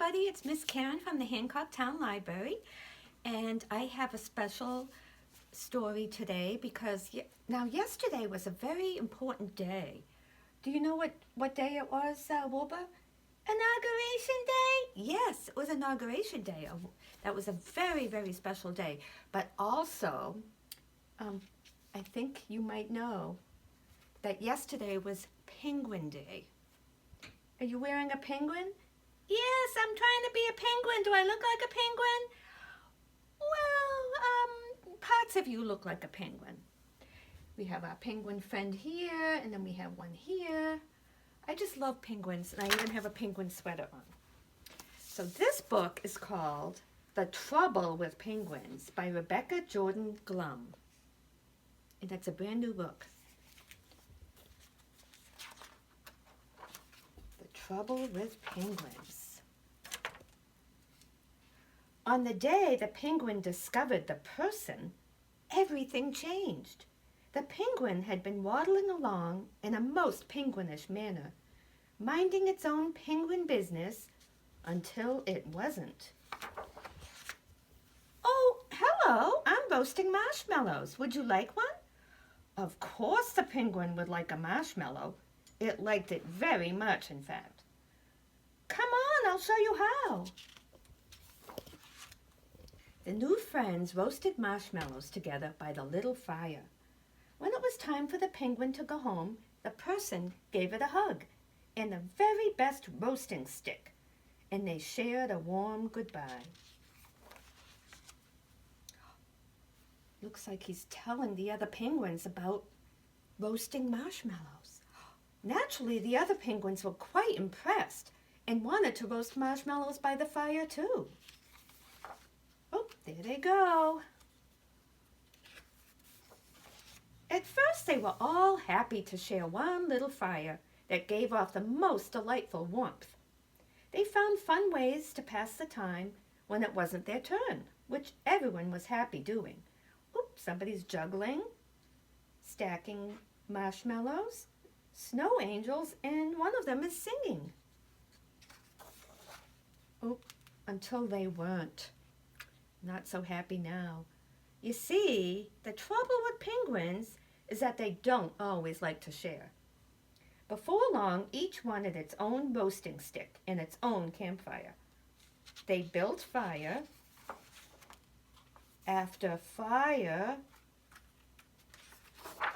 everybody. It's Miss Karen from the Hancock Town Library, and I have a special story today because now yesterday was a very important day. Do you know what day it was, Wilbur? Inauguration Day? Yes, it was Inauguration Day. That was a very, very special day. But also, I think you might know that yesterday was Penguin Day. Are you wearing a penguin? Yes, I'm trying to be a penguin. Do I look like a penguin? Well, parts of you look like a penguin. We have our penguin friend here, and then we have one here. I just love penguins, and I even have a penguin sweater on. So this book is called The Trouble with Penguins by Rebecca Jordan Glum. And that's a brand new book. The Trouble with Penguins. On the day the penguin discovered the person, everything changed. The penguin had been waddling along in a most penguinish manner, minding its own penguin business until it wasn't. Oh, hello, I'm roasting marshmallows. Would you like one? Of course the penguin would like a marshmallow. It liked it very much, in fact. Come on, I'll show you how. The new friends roasted marshmallows together by the little fire. When it was time for the penguin to go home, the person gave it a hug and the very best roasting stick, and they shared a warm goodbye. Looks like he's telling the other penguins about roasting marshmallows. Naturally, the other penguins were quite impressed and wanted to roast marshmallows by the fire too. Oh, there they go. At first, they were all happy to share one little fire that gave off the most delightful warmth. They found fun ways to pass the time when it wasn't their turn, which everyone was happy doing. Oops, somebody's juggling, stacking marshmallows, snow angels, and one of them is singing. Oh, until they weren't. Not so happy now. You see, the trouble with penguins is that they don't always like to share. Before long, each wanted its own roasting stick and its own campfire. They built fire after fire,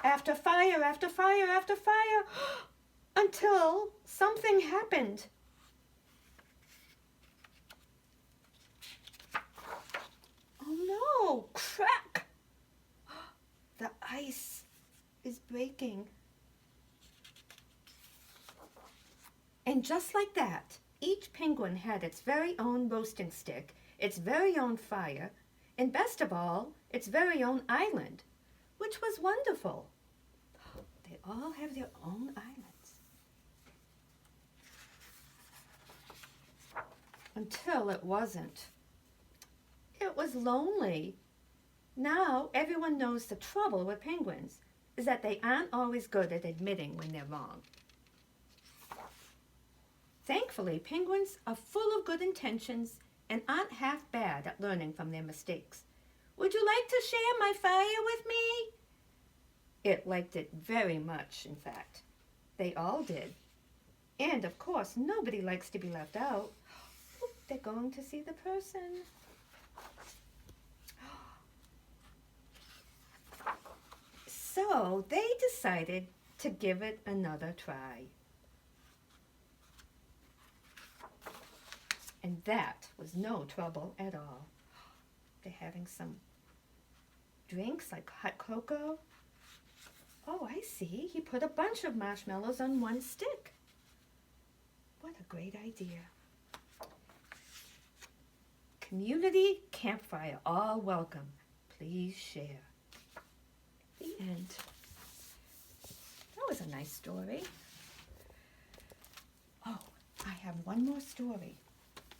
after fire, after fire, after fire, until something happened. Oh no, crack! The ice is breaking. And just like that, each penguin had its very own roasting stick, its very own fire, and best of all, its very own island, which was wonderful. They all have their own islands. Until it wasn't. It was lonely. Now everyone knows the trouble with penguins is that they aren't always good at admitting when they're wrong. Thankfully, penguins are full of good intentions and aren't half bad at learning from their mistakes. Would you like to share my fire with me? It liked it very much, in fact. They all did. And, of course, nobody likes to be left out. Oop, they're going to see the person. So they decided to give it another try. And that was no trouble at all. They're having some drinks like hot cocoa. Oh, I see. He put a bunch of marshmallows on one stick. What a great idea. Community campfire, all welcome. Please share. The end. That was a nice story. Oh, I have one more story.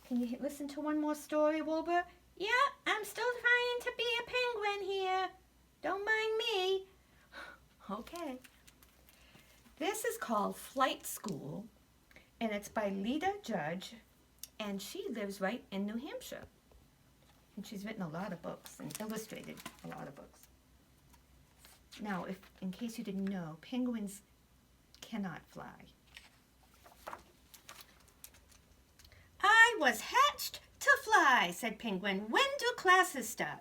Can you listen to one more story, Wilbur? Yeah, I'm still trying to be a penguin here. Don't mind me. Okay. This is called Flight School, and it's by Lita Judge, and she lives right in New Hampshire. And she's written a lot of books and illustrated a lot of books. Now, if in case you didn't know, penguins cannot fly. I was hatched to fly, said Penguin. When do classes start?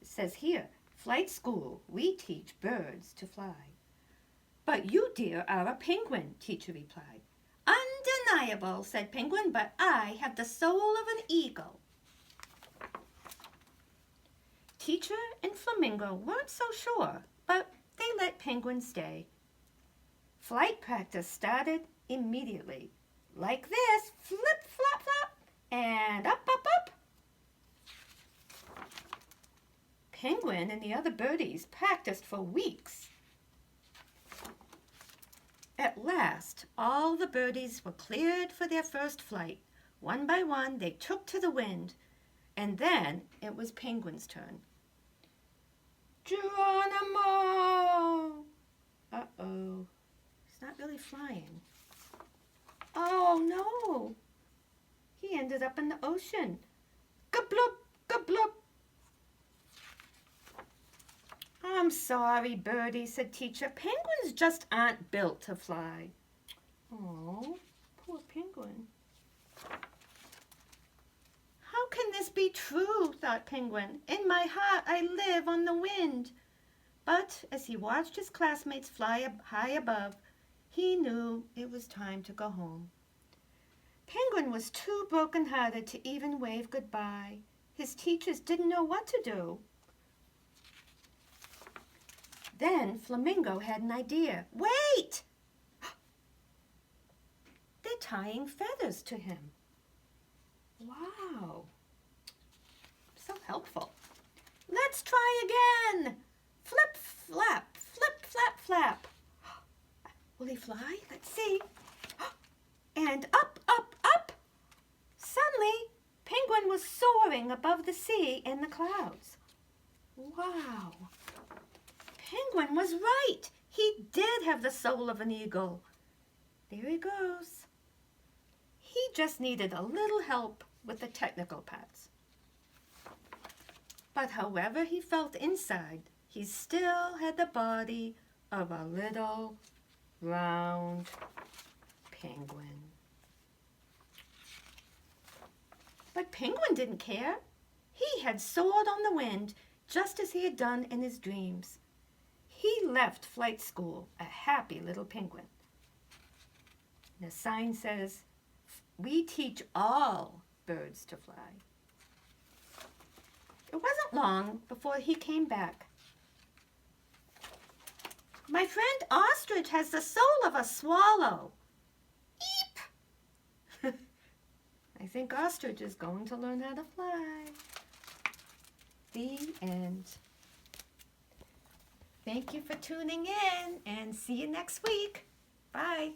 It says here, flight school, we teach birds to fly. But you, dear, are a penguin, teacher replied. Undeniable, said Penguin, but I have the soul of an eagle. Teacher and Flamingo weren't so sure, but they let Penguin stay. Flight practice started immediately. Like this, flip, flap, flap, and up, up, up. Penguin and the other birdies practiced for weeks. At last, all the birdies were cleared for their first flight. One by one, they took to the wind, and then it was Penguin's turn. Geronimo! Uh-oh. He's not really flying. Oh, no. He ended up in the ocean. Kabloop, kabloop. I'm sorry, Birdie, said Teacher. Penguins just aren't built to fly. Oh, poor penguin. How can this be true, thought Penguin. In my heart I live on the wind. But as he watched his classmates fly high above, he knew it was time to go home. Penguin was too broken-hearted to even wave goodbye. His teachers didn't know what to do. Then Flamingo had an idea. Wait! They're tying feathers to him. Wow. So helpful. Let's try again. Flip, flap, flip, flap, flap. Will he fly? Let's see. And up, up, up. Suddenly, Penguin was soaring above the sea and the clouds. Wow. Penguin was right. He did have the soul of an eagle. There he goes. He just needed a little help with the technical parts. But however he felt inside, he still had the body of a little round penguin. But Penguin didn't care. He had soared on the wind just as he had done in his dreams. He left flight school a happy little penguin. The sign says, "We teach all birds to fly." It wasn't long before he came back. My friend Ostrich has the soul of a swallow. Eep! I think Ostrich is going to learn how to fly. The end. Thank you for tuning in and see you next week. Bye.